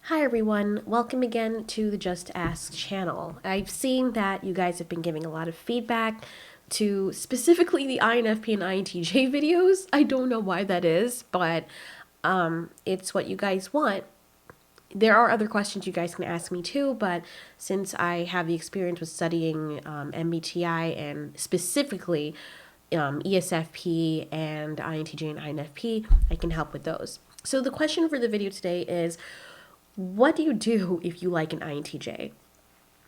Hi everyone, welcome again to the Just Ask channel. I've seen that you guys have been giving a lot of feedback to specifically the INFP and INTJ videos. I don't know why that is, but it's what you guys want. There are other questions you guys can ask me too, but since I have the experience with studying MBTI and specifically ESFP and INTJ and INFP, I can help with those. So the question for the video today is, what do you do if you like an INTJ?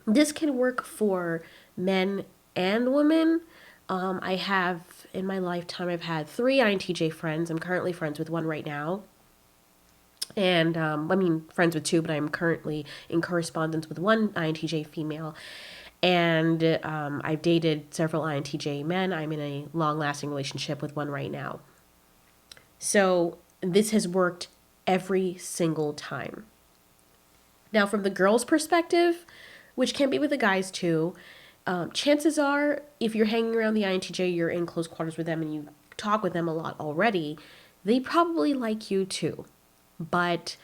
This can work for men and women. I have, in my lifetime, I've had 3 INTJ friends. I'm currently friends with one right now. And friends with 2, but I'm currently in correspondence with one INTJ female. And I've dated several INTJ men. I'm in a long lasting relationship with one right now. So this has worked every single time. Now, from the girl's perspective, which can be with the guys too, chances are if you're hanging around the INTJ, you're in close quarters with them and you talk with them a lot already, they probably like you too. But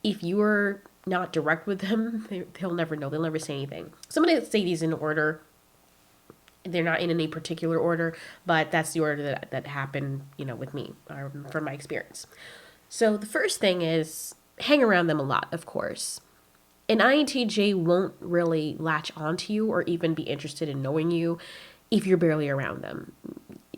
if you're not direct with them, they'll never know. They'll never say anything. So I'm going to say these in order. They're not in any particular order, but that's the order that happened, with me, from my experience. So the first thing is hang around them a lot, of course. An INTJ won't really latch onto you or even be interested in knowing you if you're barely around them.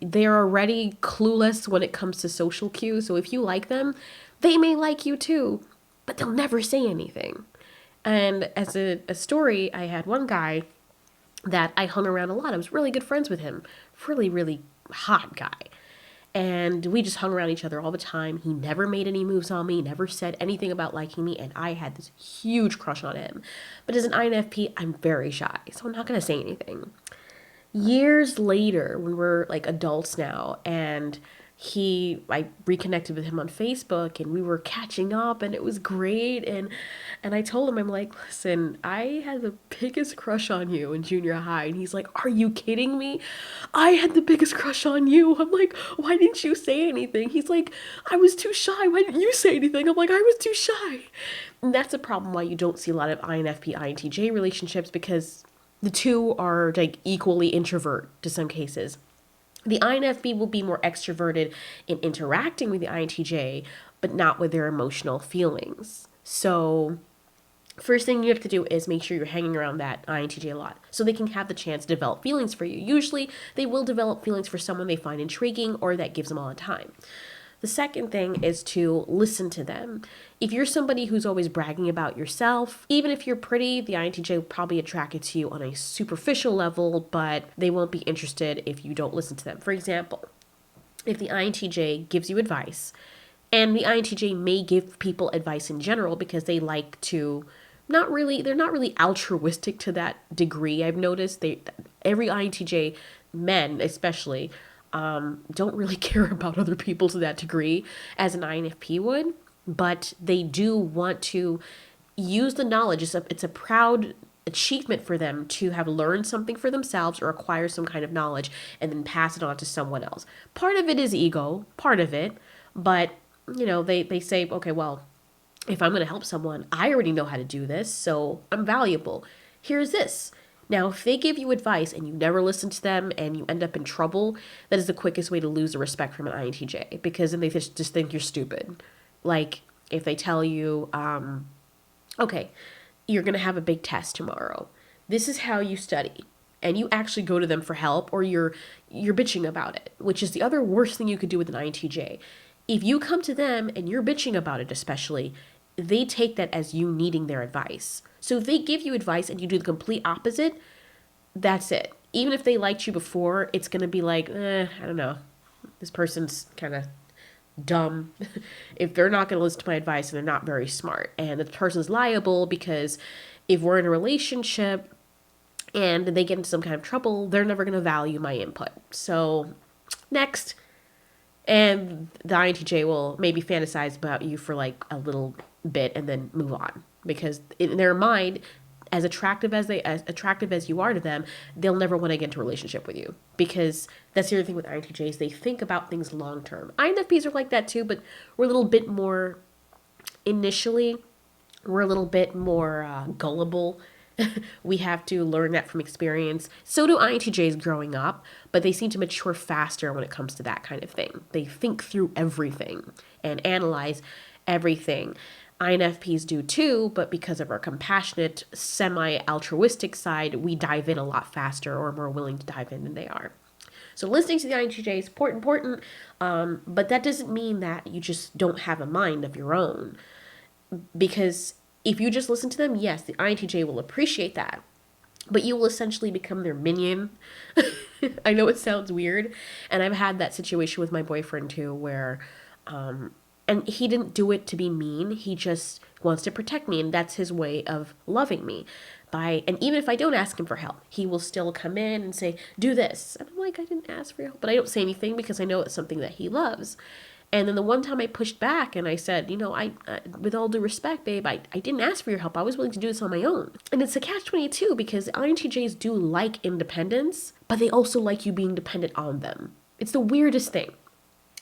They're already clueless when it comes to social cues, so if you like them, they may like you too, but they'll never say anything. And as a story, I had one guy that I hung around a lot. I was really good friends with him. Really, really hot guy. And we just hung around each other all the time. He never made any moves on me, never said anything about liking me, and I had this huge crush on him. But as an INFP, I'm very shy, so I'm not going to say anything. Years later, when we're like adults now, and I reconnected with him on Facebook and we were catching up and it was great, and I told him, I'm like, listen, I had the biggest crush on you in junior high. And he's like, are you kidding me? I had the biggest crush on you. I'm like, why didn't you say anything? He's like, I was too shy. Why didn't you say anything? I'm like, I was too shy. And that's a problem why you don't see a lot of INFP INTJ relationships, because the two are like equally introvert to some cases. The INFP will be more extroverted in interacting with the INTJ, but not with their emotional feelings. So, first thing you have to do is make sure you're hanging around that INTJ a lot so they can have the chance to develop feelings for you. Usually, they will develop feelings for someone they find intriguing or that gives them all the time. The second thing is to listen to them. If you're somebody who's always bragging about yourself, even if you're pretty, the INTJ will probably attract to you on a superficial level, but they won't be interested if you don't listen to them. For example, if the INTJ gives you advice, and the INTJ may give people advice in general because they like to they're not really altruistic to that degree. I've noticed every INTJ, men especially, don't really care about other people to that degree as an INFP would, but they do want to use the knowledge. It's a proud achievement for them to have learned something for themselves or acquire some kind of knowledge and then pass it on to someone else. Part of it is ego, part of it, but they say, okay, well, if I'm going to help someone, I already know how to do this, so I'm valuable. Here's this. Now, if they give you advice and you never listen to them and you end up in trouble, that is the quickest way to lose the respect from an INTJ, because then they just think you're stupid. Like, if they tell you, okay, you're going to have a big test tomorrow. This is how you study. And you actually go to them for help, or you're bitching about it, which is the other worst thing you could do with an INTJ. If you come to them and you're bitching about it, especially, they take that as you needing their advice. So if they give you advice and you do the complete opposite, that's it. Even if they liked you before, it's going to be like, I don't know. This person's kind of dumb. If they're not going to listen to my advice, and they're not very smart. And the person's liable, because if we're in a relationship and they get into some kind of trouble, they're never going to value my input. So next. And the INTJ will maybe fantasize about you for like a little bit and then move on, because in their mind, as attractive as you are to them, they'll never want to get into a relationship with you, because that's the other thing with INTJs. They think about things long term. INFPs are like that too, but we're a little bit more initially We're a little bit more gullible. We have to learn that from experience. So do INTJs growing up, but they seem to mature faster when it comes to that kind of thing. They think through everything and analyze everything. INFPs do too, but because of our compassionate, semi-altruistic side, we dive in a lot faster or are more willing to dive in than they are. So listening to the INTJ is important, but that doesn't mean that you just don't have a mind of your own. Because if you just listen to them, yes, the INTJ will appreciate that, but you will essentially become their minion. I know it sounds weird, and I've had that situation with my boyfriend too, where and he didn't do it to be mean. He just wants to protect me, and that's his way of loving me. And even if I don't ask him for help, he will still come in and say, "Do this." And I'm like, "I didn't ask for your help," but I don't say anything because I know it's something that he loves. And then the one time I pushed back and I said, I with all due respect, babe, I didn't ask for your help. I was willing to do this on my own. And it's a catch-22 because INTJs do like independence, but they also like you being dependent on them. It's the weirdest thing.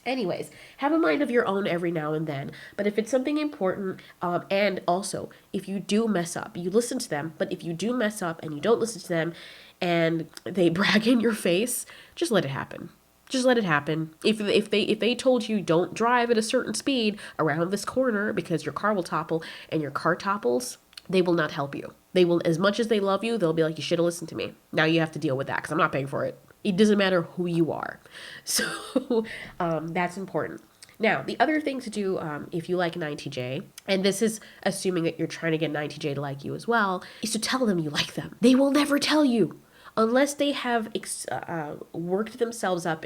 Anyways, have a mind of your own every now and then. But if it's something important, and also if you do mess up, you listen to them. But if you do mess up and you don't listen to them and they brag in your face, just let it happen. Just let it happen. If they told you don't drive at a certain speed around this corner because your car will topple and your car topples, they will not help you. They will, as much as they love you, they'll be like, you should have listened to me. Now you have to deal with that because I'm not paying for it. It doesn't matter who you are. So that's important. Now, the other thing to do if you like an INTJ, and this is assuming that you're trying to get an INTJ to like you as well, is to tell them you like them. They will never tell you. Unless they have worked themselves up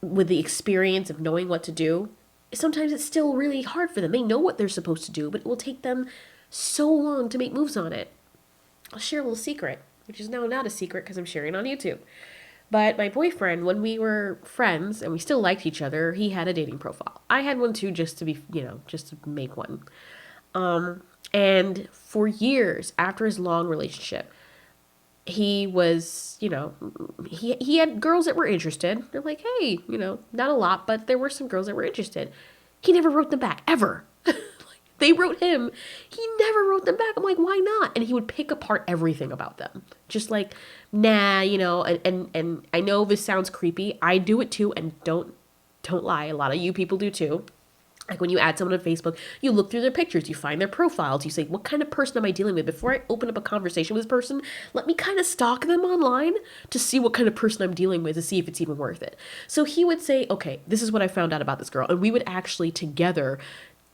with the experience of knowing what to do, sometimes it's still really hard for them. They know what they're supposed to do, but it will take them so long to make moves on it. I'll share a little secret, which is now not a secret because I'm sharing it on YouTube. But my boyfriend, when we were friends and we still liked each other, he had a dating profile. I had one too, just to be, just to make one. And for years after his long relationship, he was, he had girls that were interested. They're like, hey, not a lot, but there were some girls that were interested. He never wrote them back, ever. They wrote him. He never wrote them back. I'm like, why not? And he would pick apart everything about them. Just like, nah, and I know this sounds creepy. I do it too, and don't lie. A lot of you people do too. Like when you add someone on Facebook, you look through their pictures, you find their profiles, you say, what kind of person am I dealing with? Before I open up a conversation with this person, let me kind of stalk them online to see what kind of person I'm dealing with, to see if it's even worth it. So he would say, okay, this is what I found out about this girl. And we would actually together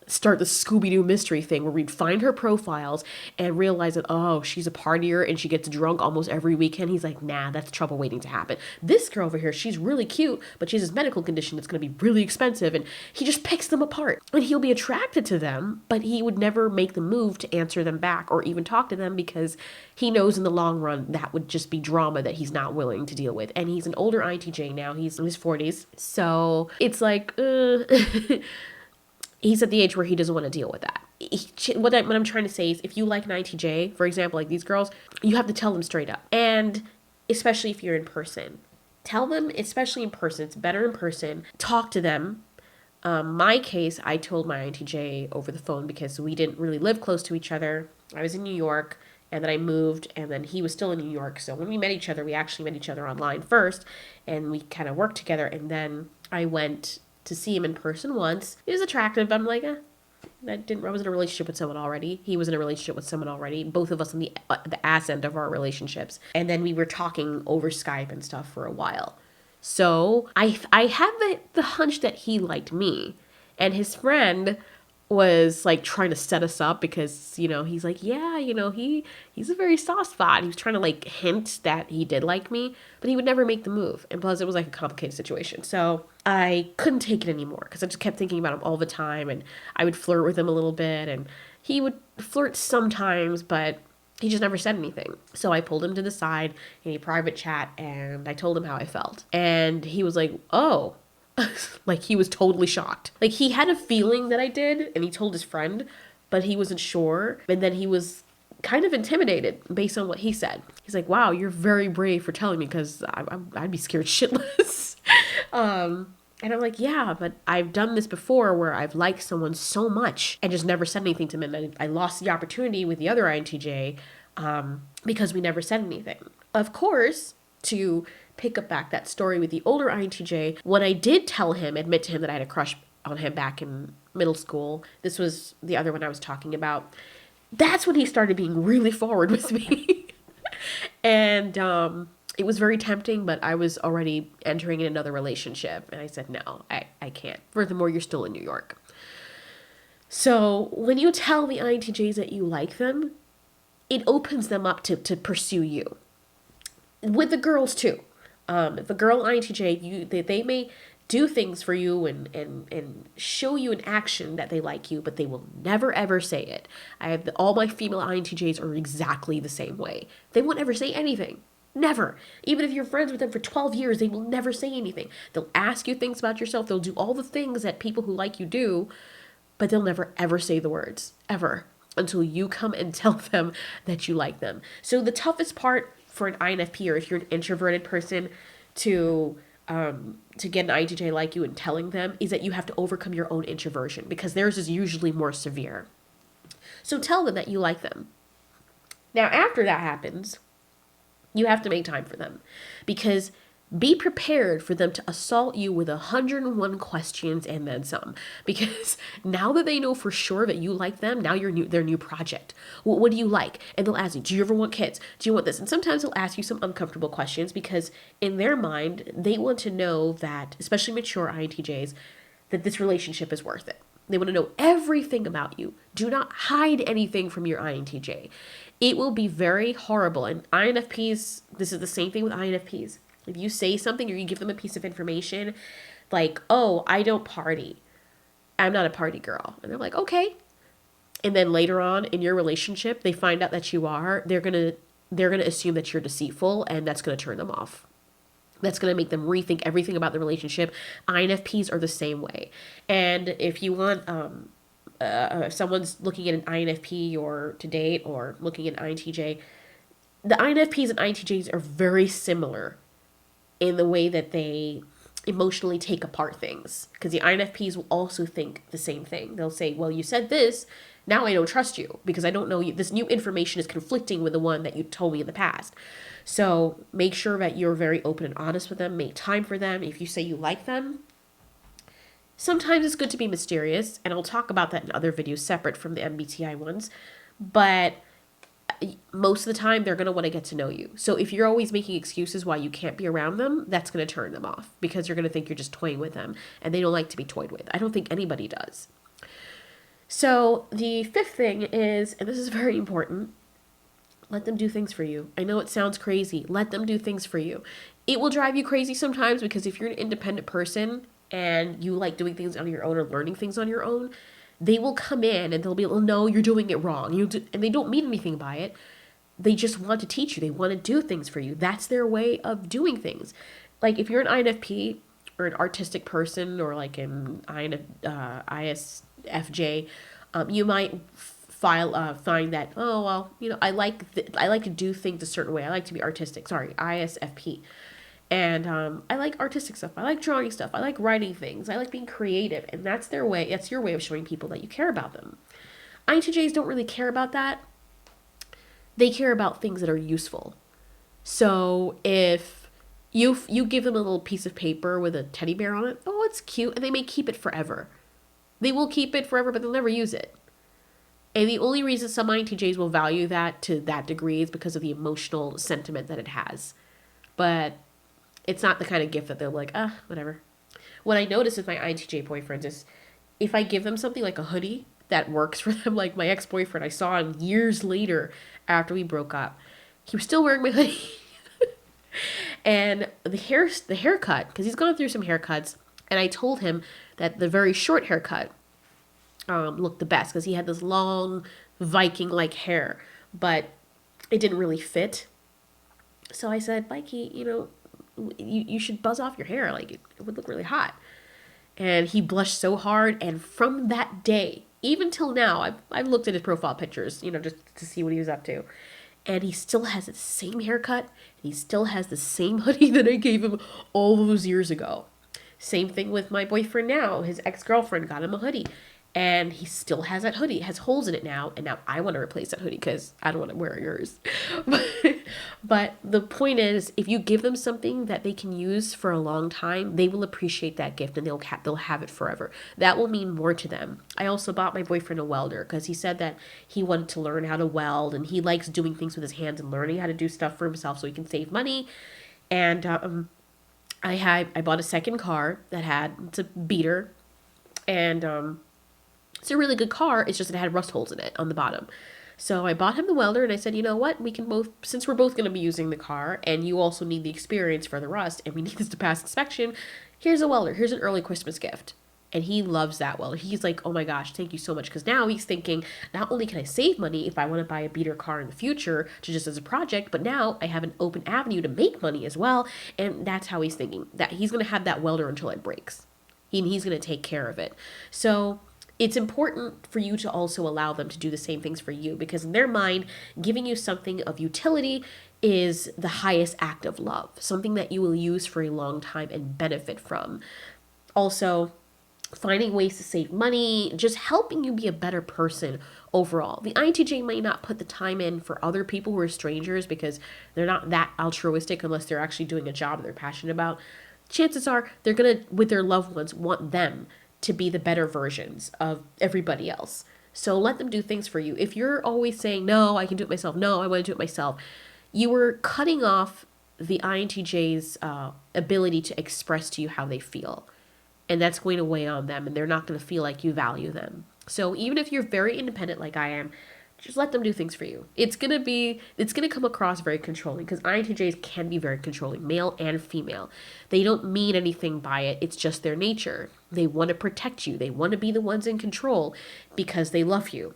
start the Scooby-Doo mystery thing where we'd find her profiles and realize that, oh, she's a partier and she gets drunk almost every weekend. He's like, nah, that's trouble waiting to happen. This girl over here, she's really cute, but she has this medical condition that's going to be really expensive. And he just picks them apart. And he'll be attracted to them, but he would never make the move to answer them back or even talk to them because he knows in the long run that would just be drama that he's not willing to deal with. And he's an older INTJ now. He's in his 40s. So it's like, he's at the age where he doesn't want to deal with that. What I'm trying to say is if you like an INTJ, for example, like these girls, you have to tell them straight up. And especially if you're in person. Tell them, especially in person. It's better in person. Talk to them. My case, I told my INTJ over the phone because we didn't really live close to each other. I was in New York, and then I moved, and then he was still in New York. So when we met each other, we actually met each other online first, and we kind of worked together, and then I went to see him in person once. He was attractive. I'm like, I was in a relationship with someone already. He was in a relationship with someone already. Both of us on the ass end of our relationships. And then we were talking over Skype and stuff for a while. So I had the hunch that he liked me. And his friend was like trying to set us up because, he's like, yeah, he's a very soft spot. He was trying to like hint that he did like me, but he would never make the move. And plus it was like a complicated situation. So I couldn't take it anymore because I just kept thinking about him all the time. And I would flirt with him a little bit and he would flirt sometimes, but he just never said anything. So I pulled him to the side in a private chat and I told him how I felt. And he was like, oh, like he was totally shocked. Like he had a feeling that I did and he told his friend, but he wasn't sure. And then he was kind of intimidated based on what he said. He's like, wow, you're very brave for telling me because I'd be scared shitless. And I'm like, yeah, but I've done this before where I've liked someone so much and just never said anything to them. And I lost the opportunity with the other INTJ because we never said anything. Of course, to pick up back that story with the older INTJ, when I did admit to him that I had a crush on him back in middle school, this was the other one I was talking about, that's when he started being really forward with me. And it was very tempting, but I was already entering in another relationship. And I said, no, I can't. Furthermore, you're still in New York. So when you tell the INTJs that you like them, it opens them up to pursue you. With the girls too. If a girl INTJ, they may do things for you and show you in action that they like you, but they will never ever say it. All my female INTJs are exactly the same way. They won't ever say anything. Never. Even if you're friends with them for 12 years, they will never say anything. They'll ask you things about yourself. They'll do all the things that people who like you do, but they'll never ever say the words. Ever. Until you come and tell them that you like them. So the toughest part for an INFP, or if you're an introverted person, to get an INTJ like you and telling them, is that you have to overcome your own introversion, because theirs is usually more severe. So tell them that you like them. Now, after that happens, you have to make time for them, because be prepared for them to assault you with 101 questions and then some. Because now that they know for sure that you like them, now you're their new project. Well, what do you like? And they'll ask you, do you ever want kids? Do you want this? And sometimes they'll ask you some uncomfortable questions, because in their mind, they want to know that, especially mature INTJs, that this relationship is worth it. They want to know everything about you. Do not hide anything from your INTJ. It will be very horrible. And INFPs, this is the same thing with INFPs. If you say something or you give them a piece of information, like, oh, I don't party. I'm not a party girl. And they're like, okay. And then later on in your relationship, they find out that you are, they're going to assume that you're deceitful, and that's going to turn them off. That's going to make them rethink everything about the relationship. INFPs are the same way. And if you want, if someone's looking at an INFP or to date, or looking at INTJ, the INFPs and INTJs are very similar in the way that they emotionally take apart things. Because the INFPs will also think the same thing. They'll say, well, you said this, now I don't trust you because I don't know you. This new information is conflicting with the one that you told me in the past. So make sure that you're very open and honest with them. Make time for them. If you say you like them, sometimes it's good to be mysterious. And I'll talk about that in other videos separate from the MBTI ones. But most of the time, they're going to want to get to know you. So if you're always making excuses why you can't be around them, that's going to turn them off, because you're going to think you're just toying with them, and they don't like to be toyed with. I don't think anybody does. So the fifth thing is, and this is very important, let them do things for you. I know it sounds crazy. Let them do things for you. It will drive you crazy sometimes, because if you're an independent person and you like doing things on your own or learning things on your own, they will come in and they'll be, well, no, you're doing it wrong. And they don't mean anything by it. They just want to teach you. They want to do things for you. That's their way of doing things. Like if you're an INFP or an artistic person, or like an ISFJ, you might find that, oh, well, I like to do things a certain way. I like to be artistic. Sorry, ISFP. And I like artistic stuff. I like drawing stuff. I like writing things. I like being creative. And that's their way. That's your way of showing people that you care about them. INTJs don't really care about that. They care about things that are useful. So if you give them a little piece of paper with a teddy bear on it, oh, it's cute. And they may keep it forever. They will keep it forever, but they'll never use it. And the only reason some INTJs will value that to that degree is because of the emotional sentiment that it has. But it's not the kind of gift that they're like, whatever. What I notice with my INTJ boyfriends is if I give them something like a hoodie that works for them, like my ex-boyfriend, I saw him years later after we broke up. He was still wearing my hoodie. And the haircut, because he's gone through some haircuts, and I told him that the very short haircut looked the best, because he had this long Viking-like hair, but it didn't really fit. So I said, Mikey, you should buzz off your hair. Like, it would look really hot. And he blushed so hard. And from that day, even till now, I've looked at his profile pictures, just to see what he was up to. And he still has the same haircut. And he still has the same hoodie that I gave him all those years ago. Same thing with my boyfriend now. His ex-girlfriend got him a hoodie. And he still has that hoodie. It has holes in it now. And now I want to replace that hoodie because I don't want to wear yours. But the point is, if you give them something that they can use for a long time, they will appreciate that gift and they'll have it forever. That will mean more to them. I also bought my boyfriend a welder because he said that he wanted to learn how to weld and he likes doing things with his hands and learning how to do stuff for himself so he can save money. And I bought a second car it's a beater, and it's a really good car. It's just that it had rust holes in it on the bottom. So I bought him the welder and I said, you know what? We can both, since we're both going to be using the car and you also need the experience for the rust and we need this to pass inspection, here's a welder. Here's an early Christmas gift. And he loves that welder. He's like, oh my gosh, thank you so much. Because now he's thinking, not only can I save money if I want to buy a beater car in the future to just as a project, but now I have an open avenue to make money as well. And that's how he's thinking, that he's going to have that welder until it breaks. He's going to take care of it. So it's important for you to also allow them to do the same things for you, because in their mind, giving you something of utility is the highest act of love, something that you will use for a long time and benefit from. Also, finding ways to save money, just helping you be a better person overall. The INTJ may not put the time in for other people who are strangers because they're not that altruistic unless they're actually doing a job they're passionate about. Chances are they're going to, with their loved ones, want them to be the better versions of everybody else. So let them do things for you. If you're always saying, no, I can do it myself, no, I want to do it myself, you are cutting off the INTJ's ability to express to you how they feel. And that's going to weigh on them, and they're not going to feel like you value them. So even if you're very independent like I am, just let them do things for you. It's going to come across very controlling, because INTJs can be very controlling, male and female. They don't mean anything by it. It's just their nature. They want to protect you. They want to be the ones in control because they love you.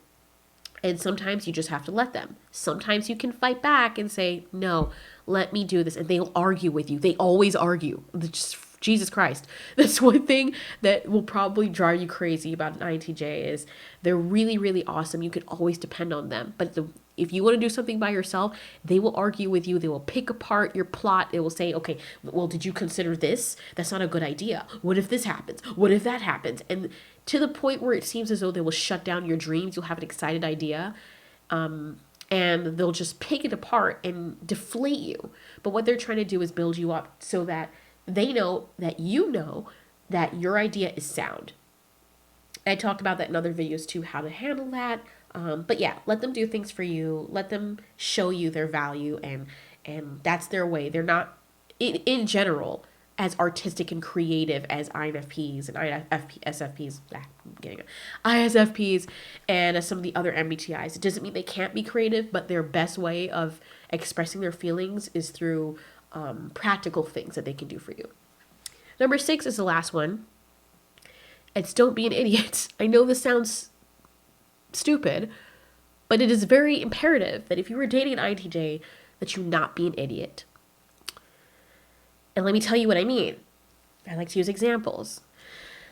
And sometimes you just have to let them. Sometimes you can fight back and say, no, let me do this. And they'll argue with you. They always argue. Just Jesus Christ. That's one thing that will probably drive you crazy about an INTJ is they're really, really awesome. You can always depend on them. But if you want to do something by yourself, they will argue with you. They will pick apart your plot. They will say, okay, well, did you consider this? That's not a good idea. What if this happens? What if that happens? And to the point where it seems as though they will shut down your dreams. You'll have an excited idea. And they'll just pick it apart and deflate you. But what they're trying to do is build you up so that they know that your idea is sound. I talked about that in other videos too, how to handle that. But yeah, let them do things for you. Let them show you their value, and that's their way. They're not, in general, as artistic and creative as INFPs and ISFPs, ISFPs and some of the other MBTIs. It doesn't mean they can't be creative, but their best way of expressing their feelings is through practical things that they can do for you. Number 6 is the last one. It's don't be an idiot. I know this sounds stupid, but it is very imperative that if you were dating an INTJ, that you not be an idiot. And let me tell you what I mean. I like to use examples.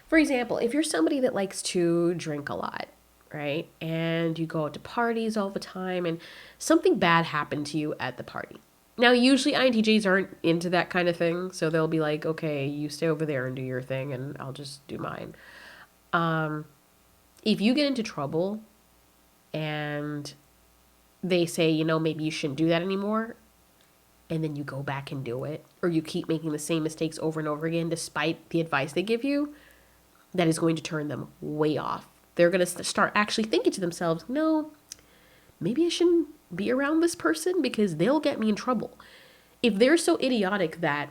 For example, if you're somebody that likes to drink a lot, right? And you go out to parties all the time and something bad happened to you at the party. Now, usually INTJs aren't into that kind of thing, so they'll be like, okay, you stay over there and do your thing, and I'll just do mine. If you get into trouble and they say, you know, maybe you shouldn't do that anymore, and then you go back and do it, or you keep making the same mistakes over and over again despite the advice they give you, that is going to turn them way off. They're going to start actually thinking to themselves, no, maybe I shouldn't be around this person because they'll get me in trouble. If they're so idiotic that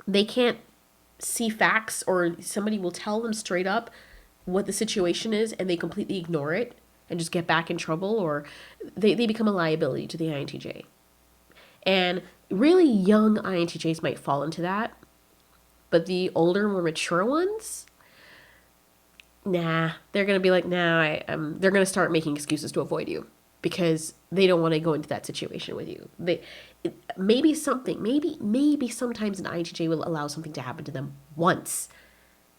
they can't see facts, or somebody will tell them straight up what the situation is and they completely ignore it and just get back in trouble, or they become a liability to the INTJ. And really young INTJs might fall into that, but the older, more mature ones, they're going to be like, they're going to start making excuses to avoid you because they don't want to go into that situation with you. Maybe sometimes an INTJ will allow something to happen to them once.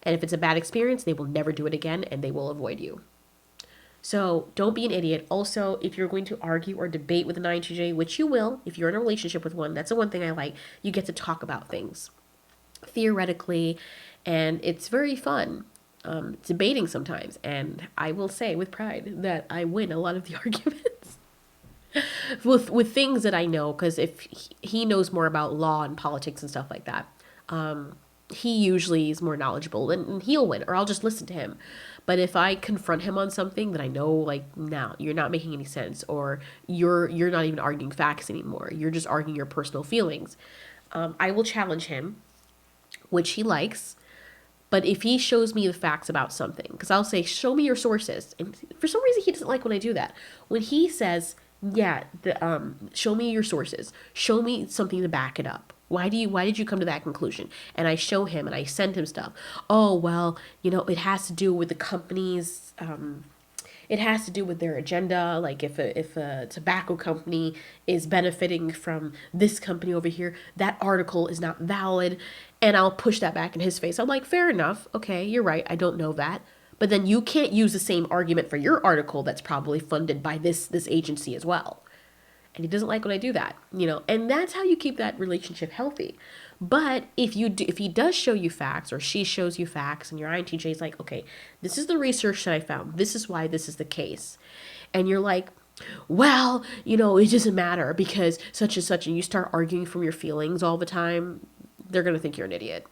And if it's a bad experience, they will never do it again and they will avoid you. So don't be an idiot. Also, if you're going to argue or debate with an INTJ, which you will, if you're in a relationship with one, that's the one thing I like. You get to talk about things. theoretically, and it's very fun. Debating sometimes, and I will say with pride that I win a lot of the arguments with things that I know, because if he knows more about law and politics and stuff like that, he usually is more knowledgeable, and he'll win, or I'll just listen to him. But if I confront him on something that I know, like, no, you're not making any sense, or you're not even arguing facts anymore, you're just arguing your personal feelings, I will challenge him, which he likes. But if he shows me the facts about something, because I'll say, show me your sources. And for some reason, he doesn't like when I do that. When he says, yeah, show me your sources. Show me something to back it up. Why did you come to that conclusion? And I show him and I send him stuff. Oh, well, it has to do with the company's, it has to do with their agenda. Like if a tobacco company is benefiting from this company over here, that article is not valid. And I'll push that back in his face. I'm like, fair enough. Okay, you're right. I don't know that. But then you can't use the same argument for your article that's probably funded by this agency as well. And he doesn't like when I do that, and that's how you keep that relationship healthy. But if he does show you facts, or she shows you facts, and your INTJ is like, okay, this is the research that I found. This is why this is the case. And you're like, well, it doesn't matter because such and such, and you start arguing from your feelings all the time, they're going to think you're an idiot.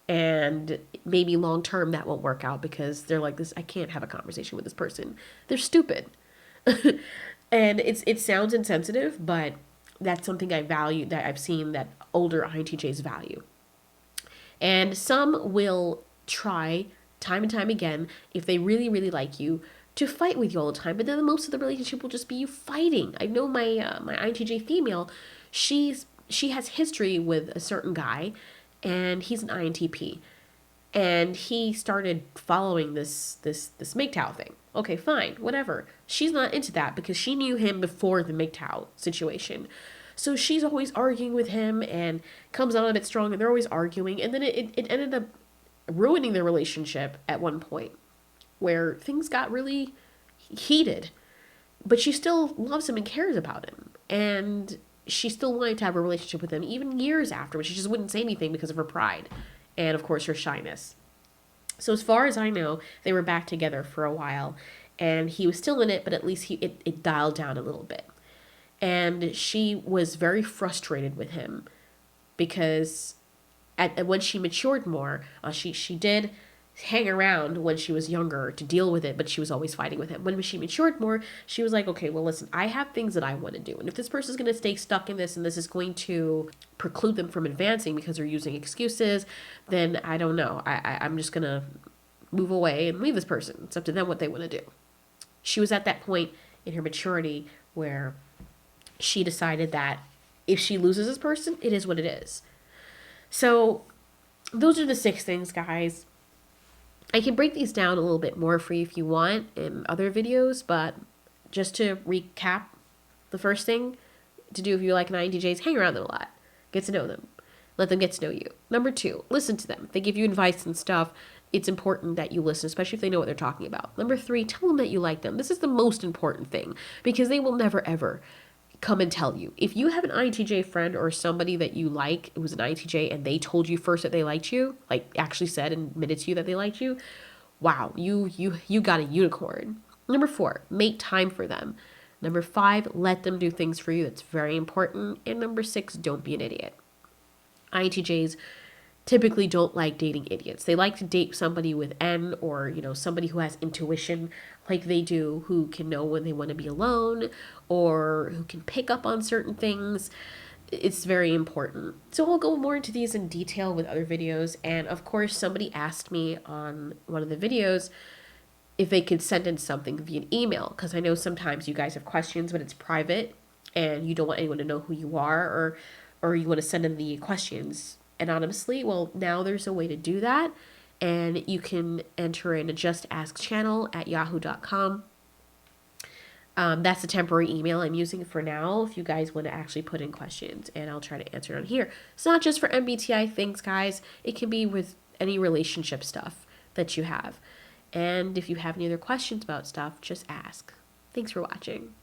And maybe long term that won't work out because they're like, I can't have a conversation with this person. They're stupid. And it sounds insensitive, but that's something I value, that I've seen that older INTJs value. And some will try time and time again, if they really, really like you, to fight with you all the time. But then most of the relationship will just be you fighting. I know my my INTJ female, she has history with a certain guy, and he's an INTP. And he started following this MGTOW thing. Okay, fine, whatever. She's not into that because she knew him before the MGTOW situation. So she's always arguing with him and comes out a bit strong, and they're always arguing. And then it ended up ruining their relationship at one point where things got really heated. But she still loves him and cares about him. And she still wanted to have a relationship with him even years afterwards. She just wouldn't say anything because of her pride. And of course her shyness. So as far as I know, they were back together for a while, and he was still in it, but at least it dialed down a little bit. And she was very frustrated with him because when she matured more, she did hang around when she was younger to deal with it, but she was always fighting with him. When she matured more, she was like, okay, well, listen, I have things that I want to do. And if this person's going to stay stuck in this, and this is going to preclude them from advancing because they're using excuses, then I don't know. I'm just going to move away and leave this person. It's up to them what they want to do. She was at that point in her maturity where she decided that if she loses this person, it is what it is. So those are the 6 things, guys. I can break these down a little bit more for you if you want in other videos, but just to recap, the first thing to do if you like an INTJ is hang around them a lot. Get to know them. Let them get to know you. Number 2, listen to them. If they give you advice and stuff, it's important that you listen, especially if they know what they're talking about. Number 3, tell them that you like them. This is the most important thing because they will never, ever come and tell you. If you have an INTJ friend or somebody that you like, it was an INTJ, and they told you first that they liked you, like actually said and admitted to you that they liked you, wow, you got a unicorn. Number 4, make time for them. Number 5, let them do things for you. That's very important. And number 6, don't be an idiot. INTJs typically don't like dating idiots. They like to date somebody with N, or, somebody who has intuition like they do, who can know when they want to be alone, or who can pick up on certain things. It's very important. So I'll go more into these in detail with other videos. And of course, somebody asked me on one of the videos if they could send in something via email, because I know sometimes you guys have questions, but it's private and you don't want anyone to know who you are, or you want to send in the questions anonymously. Well, now there's a way to do that, and you can enter in a Justaskchannel@yahoo.com. That's a temporary email I'm using for now if you guys want to actually put in questions, and I'll try to answer it on here. It's not just for MBTI things, guys. It can be with any relationship stuff that you have. And if you have any other questions about stuff, just ask. Thanks for watching.